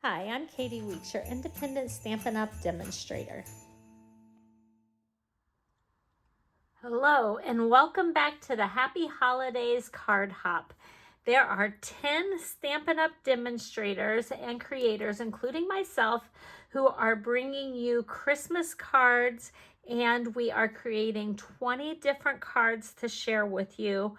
Hi, I'm Katie Weeks, your independent Stampin' Up! Demonstrator. Hello, and welcome back to the Happy Holidays Card Hop. There are 10 Stampin' Up! Demonstrators and creators, including myself, who are bringing you Christmas cards, and we are creating 20 different cards to share with you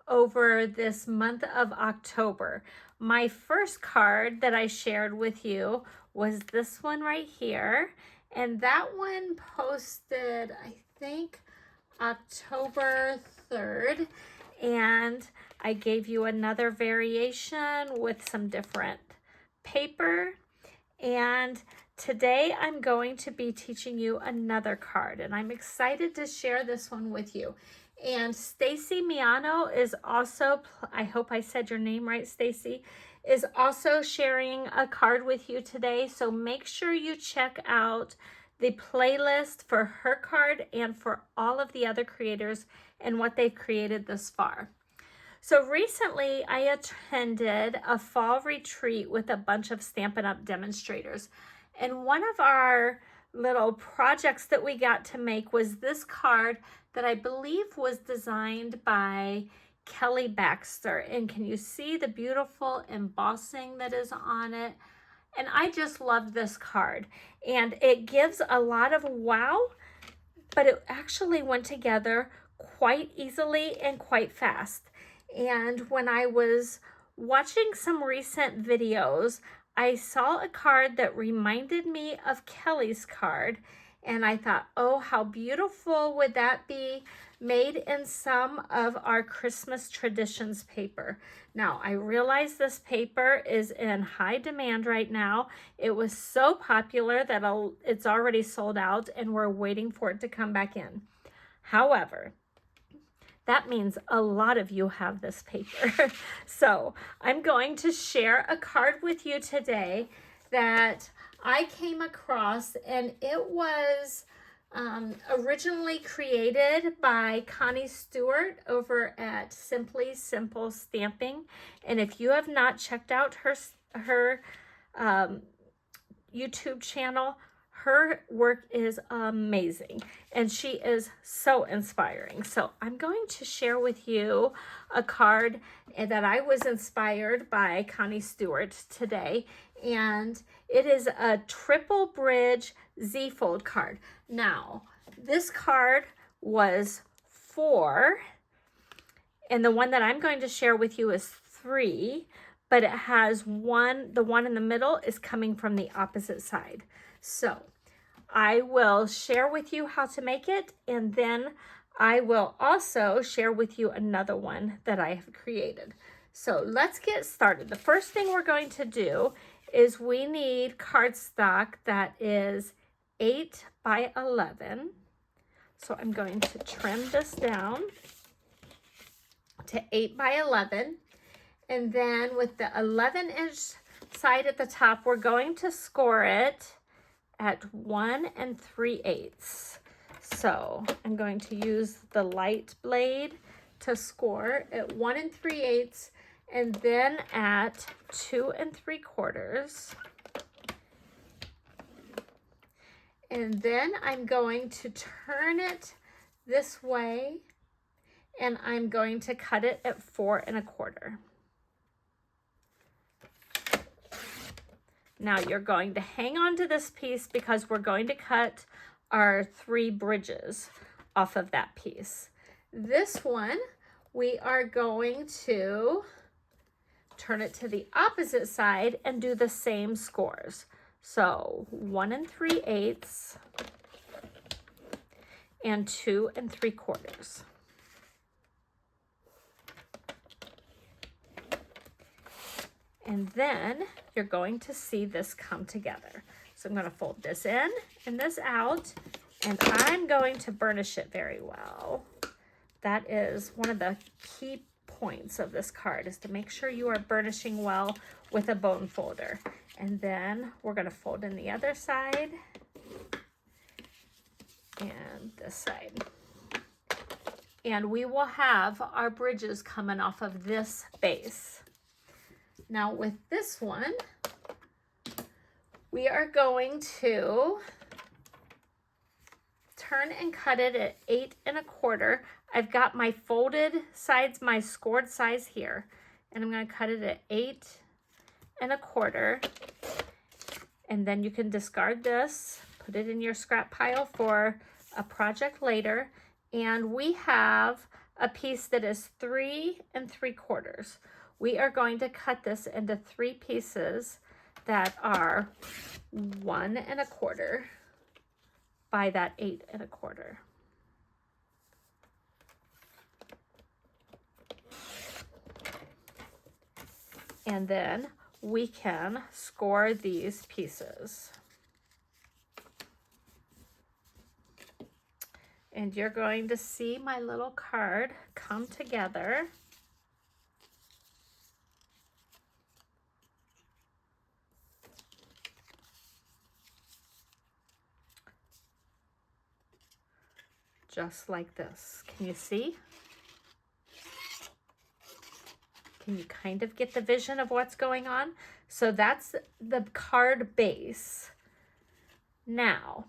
over this month of October. My first card that I shared with you was this one right here, and that one posted, I think, October 3rd, and I gave you another variation with some different paper. And today I'm going to be teaching you another card, and I'm excited to share this one with you. And Stacy Miano is also, I hope I said your name right, Stacy, is also sharing a card with you today. So make sure you check out the playlist for her card and for all of the other creators and what they've created thus far. So recently I attended a fall retreat with a bunch of Stampin' Up! Demonstrators. And one of our little projects that we got to make was this card that I believe was designed by Kelly Baxter. And can you see the beautiful embossing that is on it? And I just love this card. And it gives a lot of wow, but it actually went together quite easily and quite fast. And when I was watching some recent videos, I saw a card that reminded me of Kelly's card, and I thought, oh, how beautiful would that be made in some of our Christmas Traditions paper. Now, I realize this paper is in high demand right now. It was so popular that it's already sold out, and we're waiting for it to come back in. However, that means a lot of you have this paper. So I'm going to share a card with you today that I came across, and it was originally created by Connie Stewart over at Simply Simple Stamping. And if you have not checked out her YouTube channel, her work is amazing, and she is so inspiring. So I'm going to share with you a card that I was inspired by Connie Stewart today, and it is a triple bridge Z-fold card. Now, this card was 4, and the one that I'm going to share with you is 3, but it has the one in the middle is coming from the opposite side. So I will share with you how to make it, and then I will also share with you another one that I have created. So let's get started. The first thing we're going to do is we need cardstock that is 8 by 11. So I'm going to trim this down to 8 by 11. And then with the 11-inch side at the top, we're going to score it at 1 3/8. So I'm going to use the light blade to score at 1 3/8, and then at 2 3/4. And then I'm going to turn it this way, and I'm going to cut it at 4 1/4. Now you're going to hang on to this piece because we're going to cut our 3 bridges off of that piece. This one, we are going to turn it to the opposite side and do the same scores. So 1 3/8 and 2 3/4. And then you're going to see this come together. So I'm going to fold this in and this out, and I'm going to burnish it very well. That is one of the key points of this card, is to make sure you are burnishing well with a bone folder. And then we're going to fold in the other side and this side. And we will have our bridges coming off of this base. Now with this one, we are going to turn and cut it at 8 1/4. I've got my folded sides, my scored size here, and I'm going to cut it at 8 1/4. And then you can discard this, put it in your scrap pile for a project later. And we have a piece that is 3 3/4. We are going to cut this into 3 pieces that are 1 1/4 by that 8 1/4. And then we can score these pieces. And you're going to see my little card come together. Just like this. Can you see? Can you kind of get the vision of what's going on? So that's the card base. Now,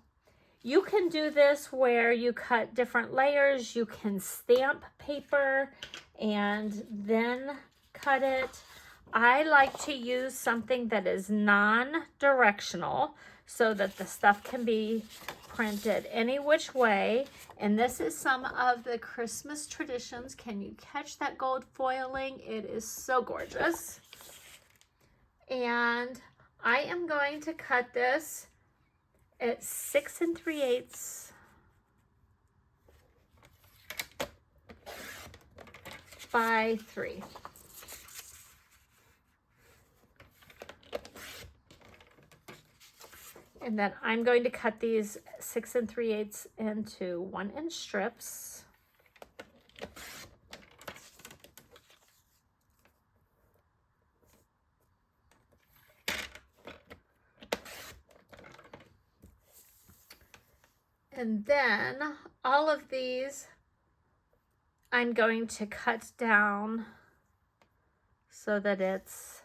you can do this where you cut different layers. You can stamp paper and then cut it. I like to use something that is non-directional so that the stuff can be printed any which way. And this is some of the Christmas traditions. Can you catch that gold foiling? It is so gorgeous. And I am going to cut this at 6 3/8 by 3. And then I'm going to cut these 6 3/8 into 1-inch strips. And then all of these I'm going to cut down so that it's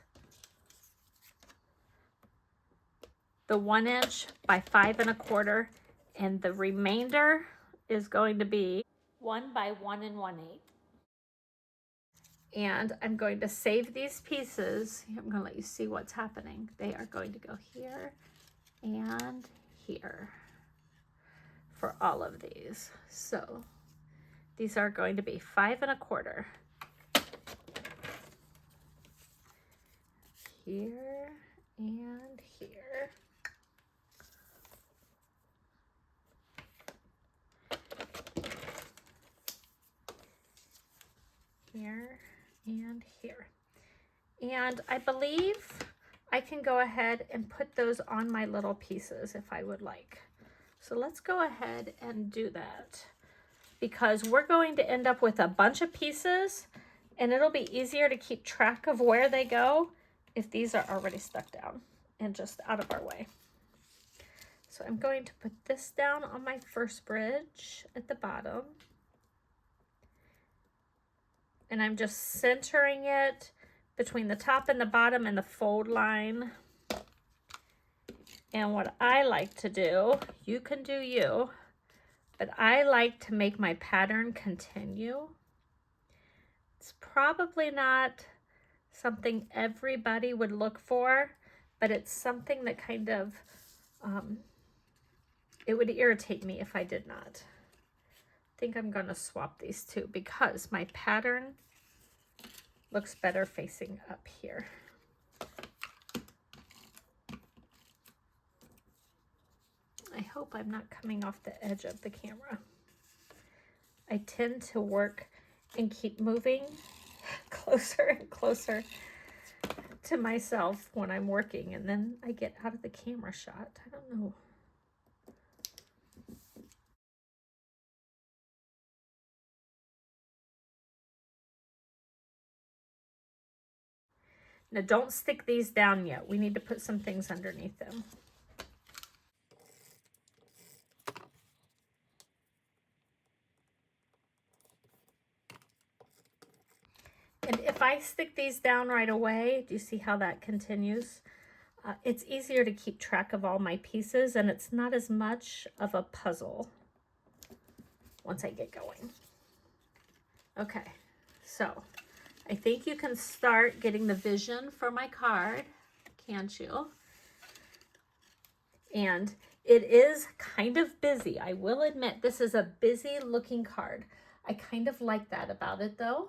the 1-inch by 5 1/4, and the remainder is going to be 1 by 1 1/8. And I'm going to save these pieces. I'm going to let you see what's happening. They are going to go here and here for all of these. So these are going to be 5 1/4. Here and here. Here and here. And I believe I can go ahead and put those on my little pieces if I would like. So let's go ahead and do that, because we're going to end up with a bunch of pieces and it'll be easier to keep track of where they go if these are already stuck down and just out of our way. So I'm going to put this down on my first bridge at the bottom. And I'm just centering it between the top and the bottom and the fold line. And what I like to do, you can do you, but I like to make my pattern continue. It's probably not something everybody would look for, but it's something that kind of, it would irritate me if I did not. I think I'm going to swap these two because my pattern looks better facing up here. I hope I'm not coming off the edge of the camera. I tend to work and keep moving closer and closer to myself when I'm working, and then I get out of the camera shot. I don't know. Now don't stick these down yet. We need to put some things underneath them. And if I stick these down right away, do you see how that continues? It's easier to keep track of all my pieces, and it's not as much of a puzzle once I get going. Okay, so I think you can start getting the vision for my card, can't you? And it is kind of busy. I will admit this is a busy looking card. I kind of like that about it though.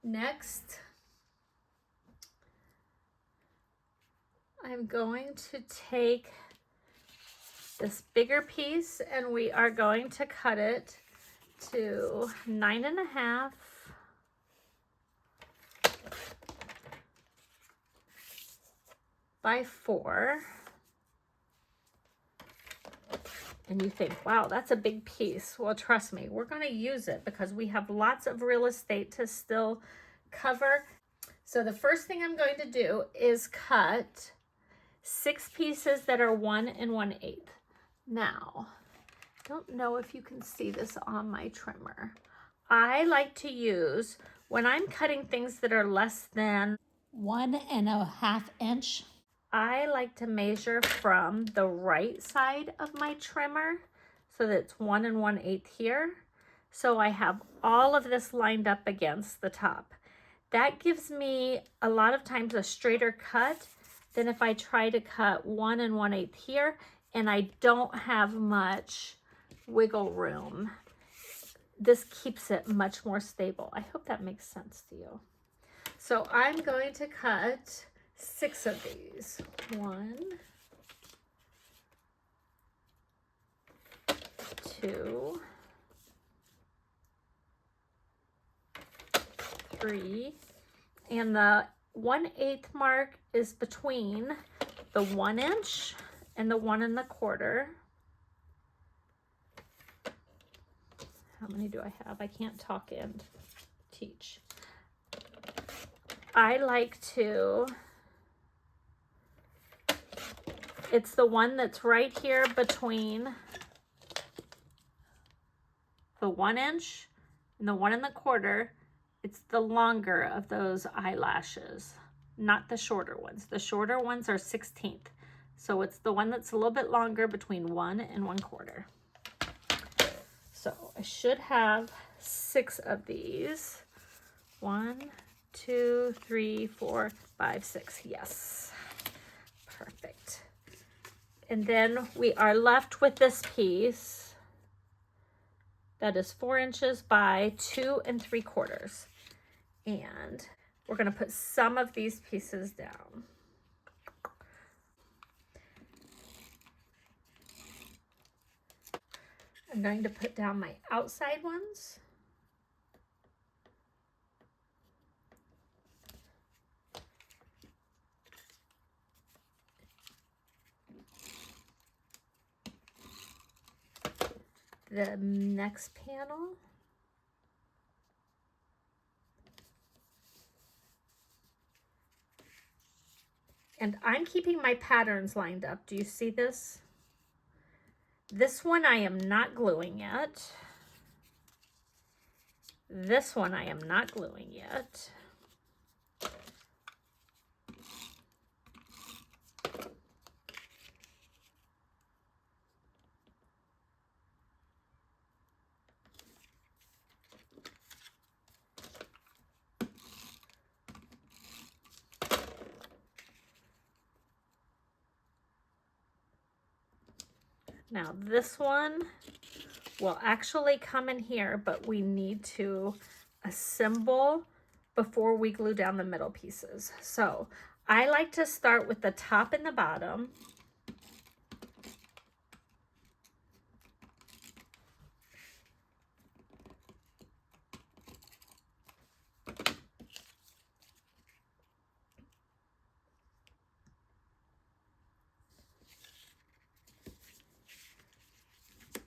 Next, I'm going to take this bigger piece and we are going to cut it to 9.5 by 4. And you think, wow, that's a big piece. Well, trust me, we're going to use it because we have lots of real estate to still cover. So the first thing I'm going to do is cut 6 pieces that are 1 1/8. Now, I don't know if you can see this on my trimmer. I like to use, when I'm cutting things that are less than 1.5 inch, I like to measure from the right side of my trimmer so that it's 1 1/8 here. So I have all of this lined up against the top. That gives me a lot of times a straighter cut than if I try to cut 1 1/8 here and I don't have much wiggle room. This keeps it much more stable. I hope that makes sense to you. So I'm going to cut 6 of these. 1, 2, 3, and the 1/8 mark is between the 1 inch and the 1 1/4. How many do I have? I can't talk and teach. I like to, it's the one that's right here between the 1 inch and the 1 1/4. It's the longer of those eyelashes, not the shorter ones. The shorter ones are 1/16. So it's the one that's a little bit longer between 1 1/4. So I should have 6 of these. 1, 2, 3, 4, 5, 6. Yes. Perfect. And then we are left with this piece that is 4 inches by 2 3/4. And we're going to put some of these pieces down. I'm going to put down my outside ones. The next panel. And I'm keeping my patterns lined up. Do you see this? This one I am not gluing yet. This one I am not gluing yet. Now this one will actually come in here, but we need to assemble before we glue down the middle pieces. So I like to start with the top and the bottom.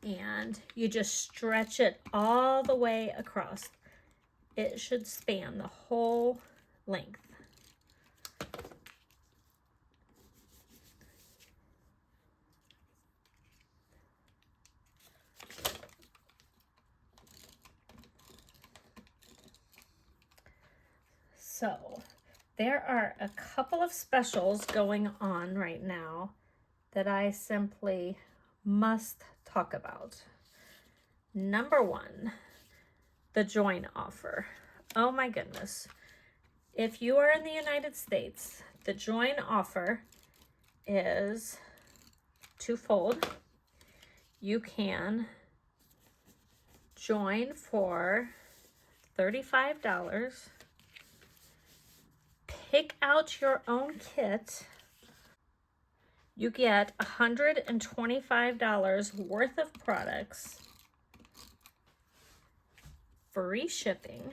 And you just stretch it all the way across. It should span the whole length. So There are a couple of specials going on right now that I simply must talk about. Number one, the join offer. Oh my goodness. If you are in the United States, the join offer is twofold. You can join for $35. Pick out your own kit. You get $125 worth of products, free shipping.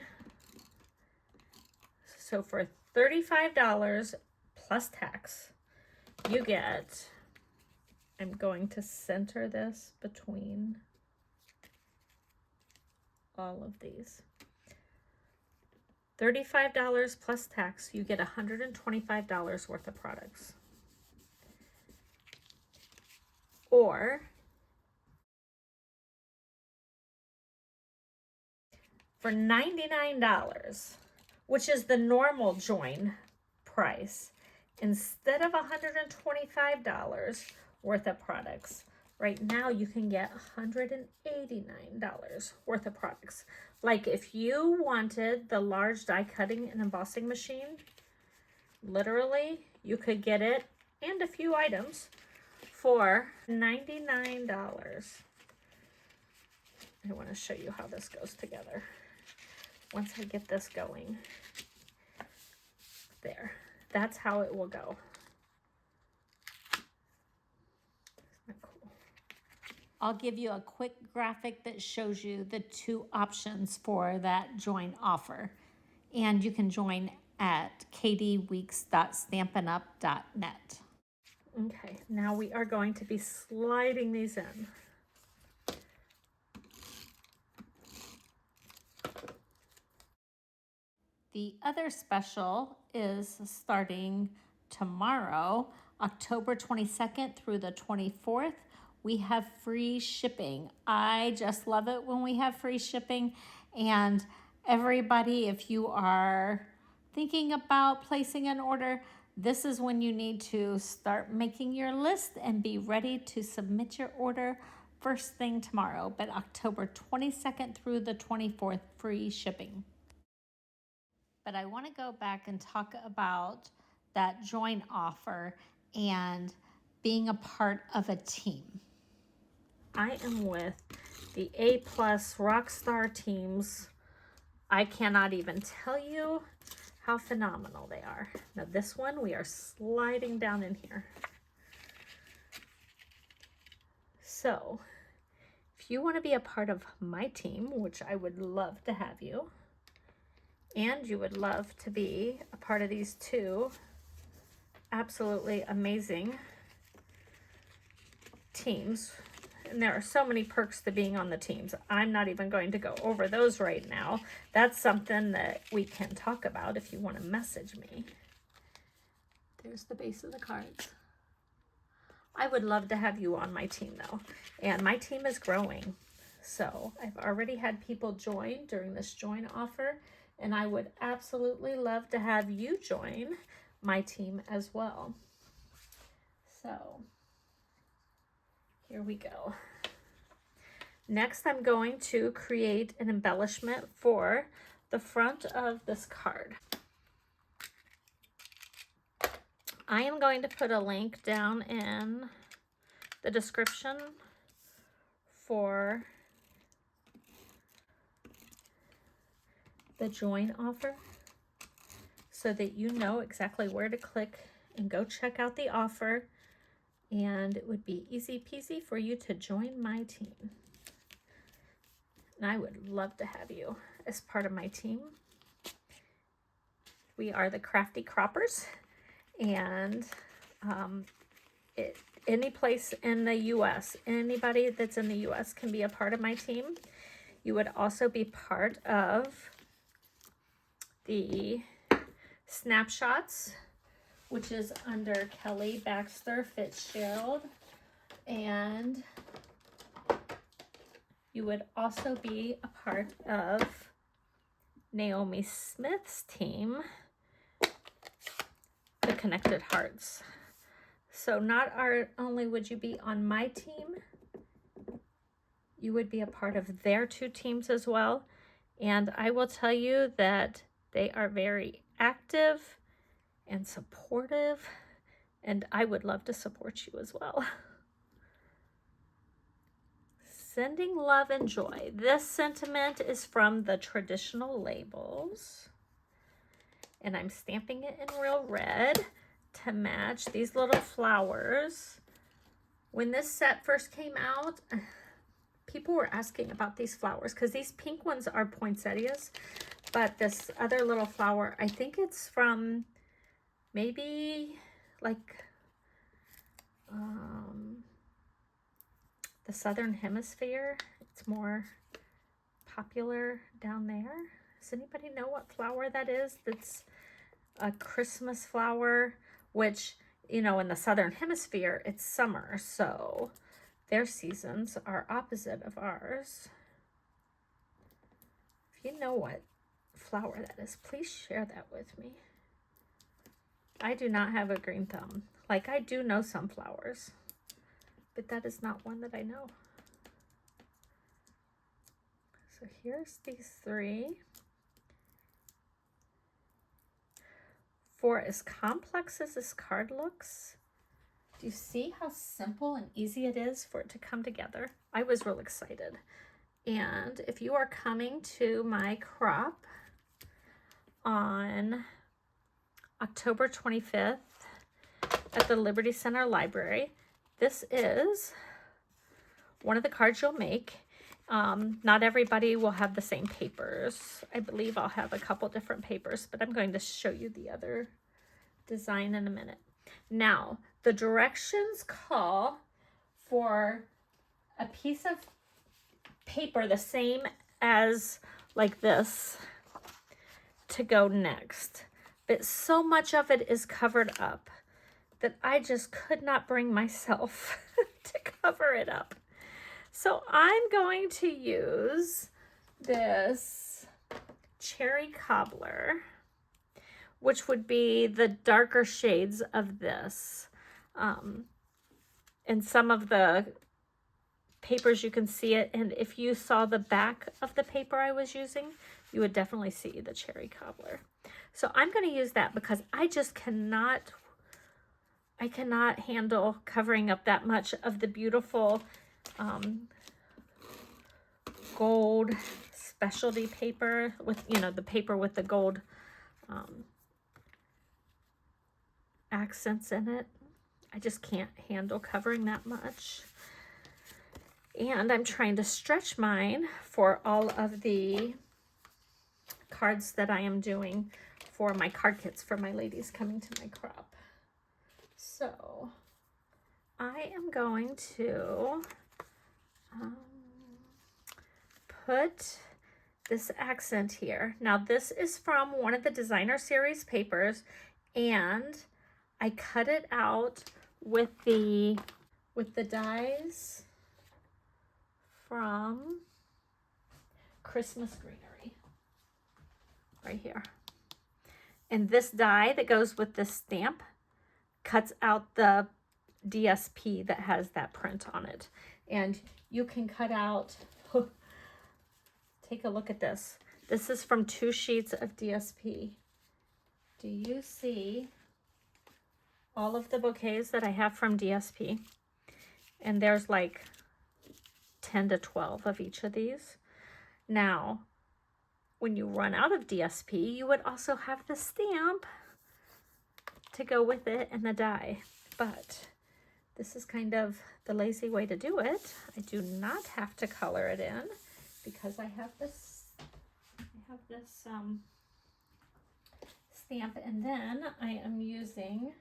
So for $35 plus tax, you get, I'm going to center this between all of these. $35 plus tax, you get $125 worth of products. Or for $99, which is the normal join price, instead of $125 worth of products, right now you can get $189 worth of products. Like if you wanted the large die cutting and embossing machine, literally you could get it and a few items for $99. I want to show you how this goes together. Once I get this going, there, that's how it will go. Isn't that cool? I'll give you a quick graphic that shows you the two options for that join offer. And you can join at katieweeks.stampinup.net. Okay, now we are going to be sliding these in. The other special is starting tomorrow, October 22nd through the 24th. We have free shipping. I just love it when we have free shipping. And everybody, if you are thinking about placing an order, this is when you need to start making your list and be ready to submit your order first thing tomorrow. But October 22nd through the 24th, free shipping. But I want to go back and talk about that join offer and being a part of a team. I am with the A+ Rockstar teams. I cannot even tell you how phenomenal they are. Now this one, we are sliding down in here. So if you want to be a part of my team, which I would love to have you, and you would love to be a part of these two absolutely amazing teams. And there are so many perks to being on the teams. I'm not even going to go over those right now. That's something that we can talk about if you want to message me. There's the base of the cards. I would love to have you on my team though. And my team is growing. So I've already had people join during this join offer. And I would absolutely love to have you join my team as well. So here we go. Next, I'm going to create an embellishment for the front of this card. I am going to put a link down in the description for the join offer so that you know exactly where to click and go check out the offer, and it would be easy peasy for you to join my team. And I would love to have you as part of my team. We are the Crafty Croppers, and any place in the US, anybody that's in the US can be a part of my team. You would also be part of the Snapshots, which is under Kelly Baxter Fitzgerald, and you would also be a part of Naomi Smith's team, connected hearts. So not only would you be on my team, you would be a part of their 2 teams as well. And I will tell you that they are very active and supportive, and I would love to support you as well. Sending love and joy. This sentiment is from the traditional labels, and I'm stamping it in real red to match these little flowers. When this set first came out, people were asking about these flowers because these pink ones are poinsettias, but this other little flower, I think it's from maybe like the southern hemisphere. It's more popular down there. Does anybody know what flower that is? That's a Christmas flower, which, you know, in the southern hemisphere, it's summer, so their seasons are opposite of ours. If you know what flower that is, please share that with me. I do not have a green thumb. Like, I do know some flowers, but that is not one that I know. So here's these 3. For as complex as this card looks, do you see how simple and easy it is for it to come together? I was real excited. And if you are coming to my crop on October 25th at the Liberty Center Library, this is one of the cards you'll make. Not everybody will have the same papers. I believe I'll have a couple different papers, but I'm going to show you the other design in a minute. Now, the directions call for a piece of paper the same as like this to go next, but so much of it is covered up that I just could not bring myself to cover it up. So I'm going to use this cherry cobbler, which would be the darker shades of this. In some of the papers you can see it, and if you saw the back of the paper I was using, you would definitely see the cherry cobbler. So I'm going to use that because I just cannot handle covering up that much of the beautiful gold specialty paper with, you know, the paper with the gold accents in it. I just can't handle covering that much. And I'm trying to stretch mine for all of the cards that I am doing for my card kits for my ladies coming to my crop. So I am going to put this accent here. Now this is from one of the designer series papers, and I cut it out with the dies from Christmas Greenery right here. And this die that goes with this stamp cuts out the DSP that has that print on it. And you can cut out, take a look at this. This is from 2 sheets of DSP. Do you see all of the bouquets that I have from DSP? And there's like 10 to 12 of each of these. Now, when you run out of DSP, you would also have the stamp to go with it and the die. But this is kind of the lazy way to do it. I do not have to color it in because I have this stamp, and then I am using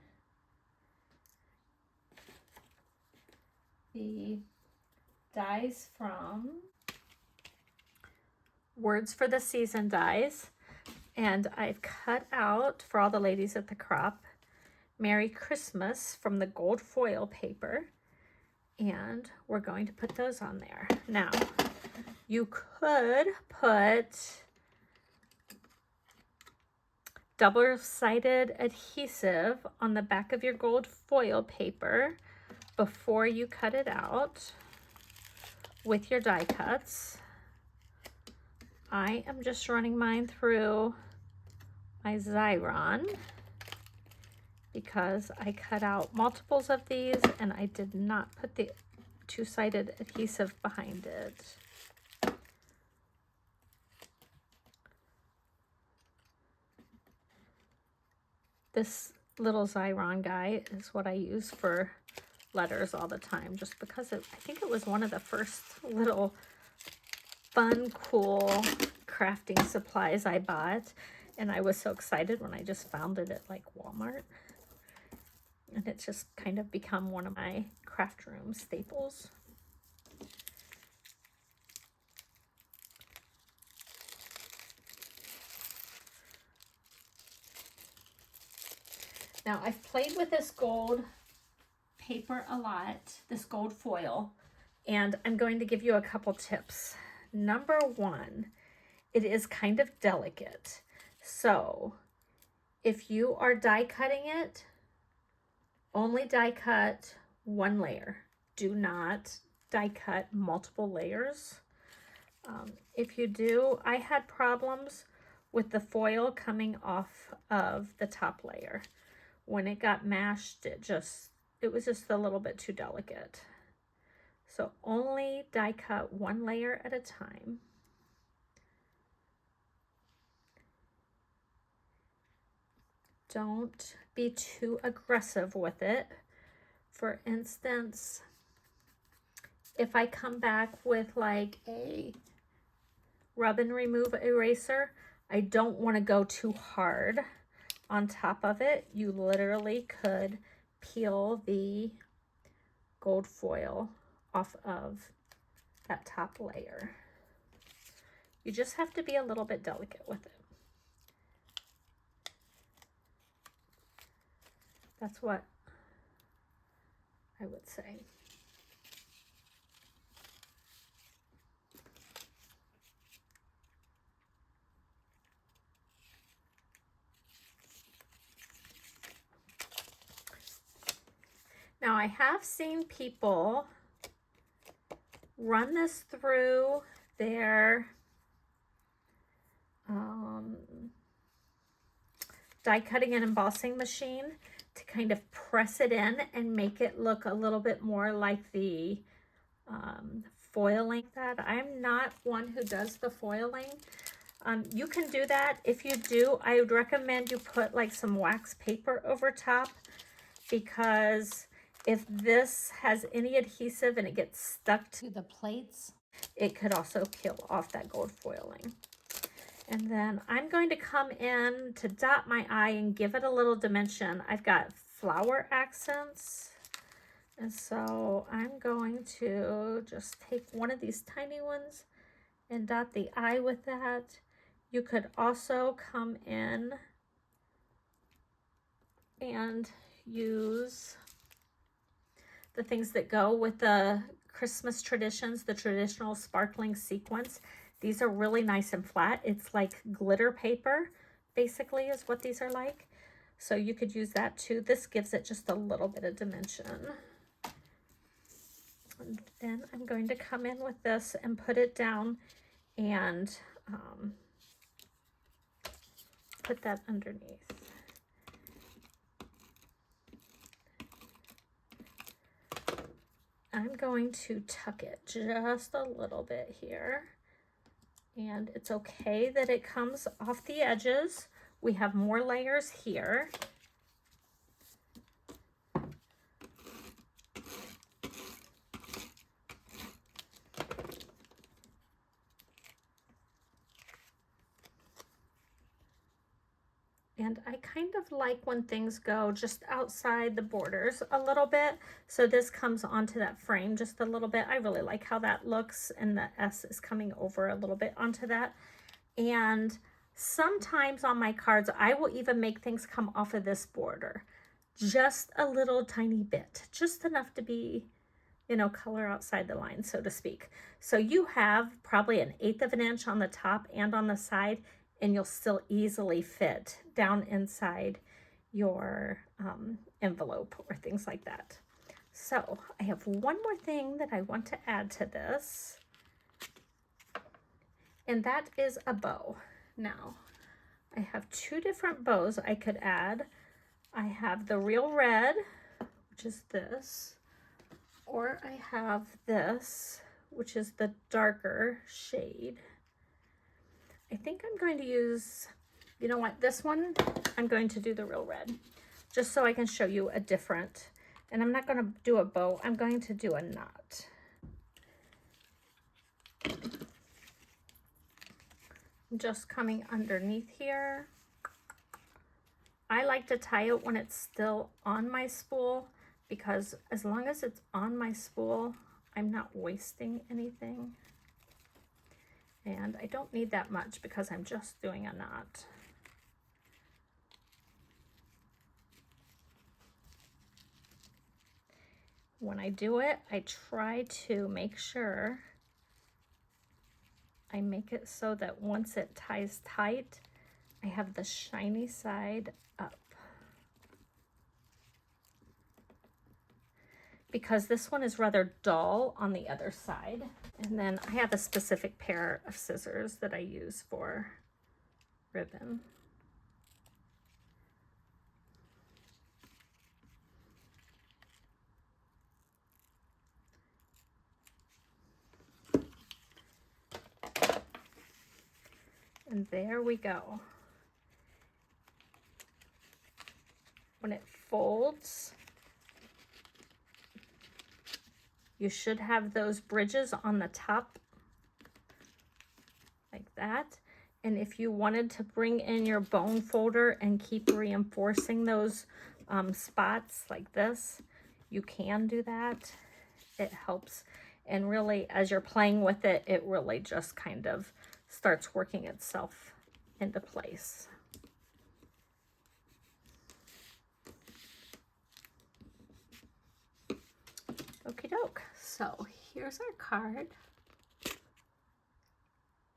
the dies from Words for the Season dies, and I've cut out for all the ladies at the crop Merry Christmas from the gold foil paper, and we're going to put those on there. Now you could put double-sided adhesive on the back of your gold foil paper before you cut it out with your die cuts. I am just running mine through my Xyron because I cut out multiples of these and I did not put the two-sided adhesive behind it. This little Xyron guy is what I use for letters all the time, just because I think it was one of the first little fun, cool crafting supplies I bought, and I was so excited when I just found it at like Walmart, and it's just kind of become one of my craft room staples. Now, I've played with this gold paper a lot, this gold foil, and I'm going to give you a couple tips. Number one, it is kind of delicate. So if you are die cutting it, only die cut one layer. Do not die cut multiple layers. If you do, I had problems with the foil coming off of the top layer. When it got mashed, it was just a little bit too delicate. So only die cut one layer at a time. Don't be too aggressive with it. For instance, if I come back with like a rub and remove eraser, I don't want to go too hard on top of it. You literally could peel the gold foil off of that top layer. You just have to be a little bit delicate with it. That's what I would say. Now, I have seen people run this through their die cutting and embossing machine to kind of press it in and make it look a little bit more like the foiling. That I'm not one who does the foiling. You can do that. If you do, I would recommend you put like some wax paper over top, because if this has any adhesive and it gets stuck to the plates, it could also peel off that gold foiling. And then I'm going to come in to dot my eye and give it a little dimension. I've got flower accents, and so I'm going to just take one of these tiny ones and dot the eye with that. You could also come in and use the things that go with the Christmas traditions, the traditional sparkling sequins. These are really nice and flat. It's like glitter paper, basically, is what these are like. So you could use that too. This gives it just a little bit of dimension. And then I'm going to come in with this and put it down and put that underneath. I'm going to tuck it just a little bit here. And it's okay that it comes off the edges. We have more layers here. And I kind of like when things go just outside the borders a little bit. So this comes onto that frame just a little bit. I really like how that looks, and the S is coming over a little bit onto that. And sometimes on my cards, I will even make things come off of this border. Just a little tiny bit, just enough to be, you know, color outside the line, so to speak. So you have probably 1/8 of an inch on the top and on the side, and you'll still easily fit down inside your envelope or things like that. So I have one more thing that I want to add to this, and that is a bow. Now, I have two different bows I could add. I have the real red, which is this, or I have this, which is the darker shade. I think I'm going to use, you know what, this one, I'm going to do the real red, just so I can show you a different, and I'm not going to do a bow, I'm going to do a knot. Just coming underneath here. I like to tie it when it's still on my spool, because as long as it's on my spool, I'm not wasting anything. And I don't need that much because I'm just doing a knot. When I do it, I try to make sure I make it so that once it ties tight, I have the shiny side up. Because this one is rather dull on the other side. And then I have a specific pair of scissors that I use for ribbon. And there we go. When it folds, you should have those bridges on the top like that. And if you wanted to bring in your bone folder and keep reinforcing those spots like this, you can do that. It helps. And really, as you're playing with it, it really just kind of starts working itself into place. Okie doke. So here's our card.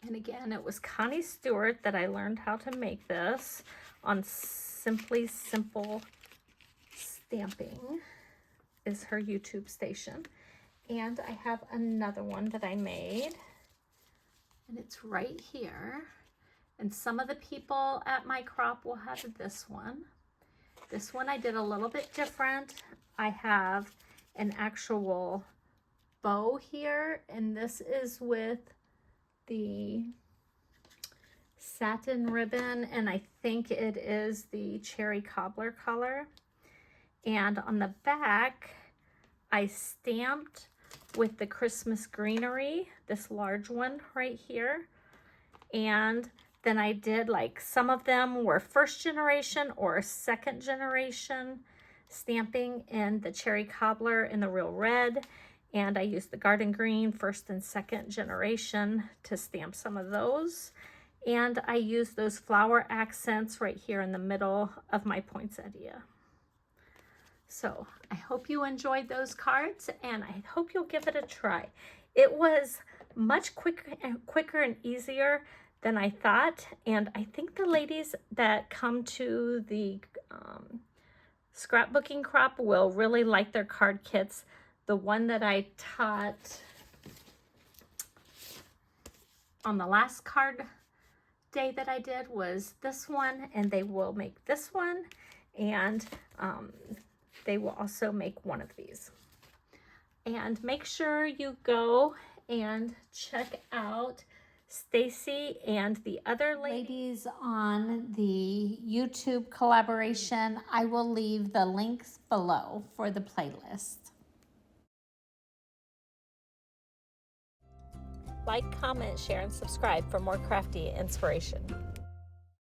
And again, it was Connie Stewart that I learned how to make this on Simply Simple Stamping is her YouTube station. And I have another one that I made, and it's right here. And some of the people at my crop will have this one. This one I did a little bit different. I have an actual bow here, and this is with the satin ribbon, and I think it is the cherry cobbler color. And on the back, I stamped with the Christmas greenery, this large one right here. And then I did, like, some of them were first generation or second generation stamping in the cherry cobbler in the real red. And I used the garden green first and second generation to stamp some of those. And I used those flower accents right here in the middle of my poinsettia. So I hope you enjoyed those cards, and I hope you'll give it a try. It was much quicker and easier than I thought. And I think the ladies that come to the scrapbooking crop will really like their card kits. The one that I taught on the last card day that I did was this one, and they will make this one, and they will also make one of these. And make sure you go and check out Stacy and the other ladies on the YouTube collaboration. I will leave the links below for the playlist. Like, comment, share, and subscribe for more crafty inspiration.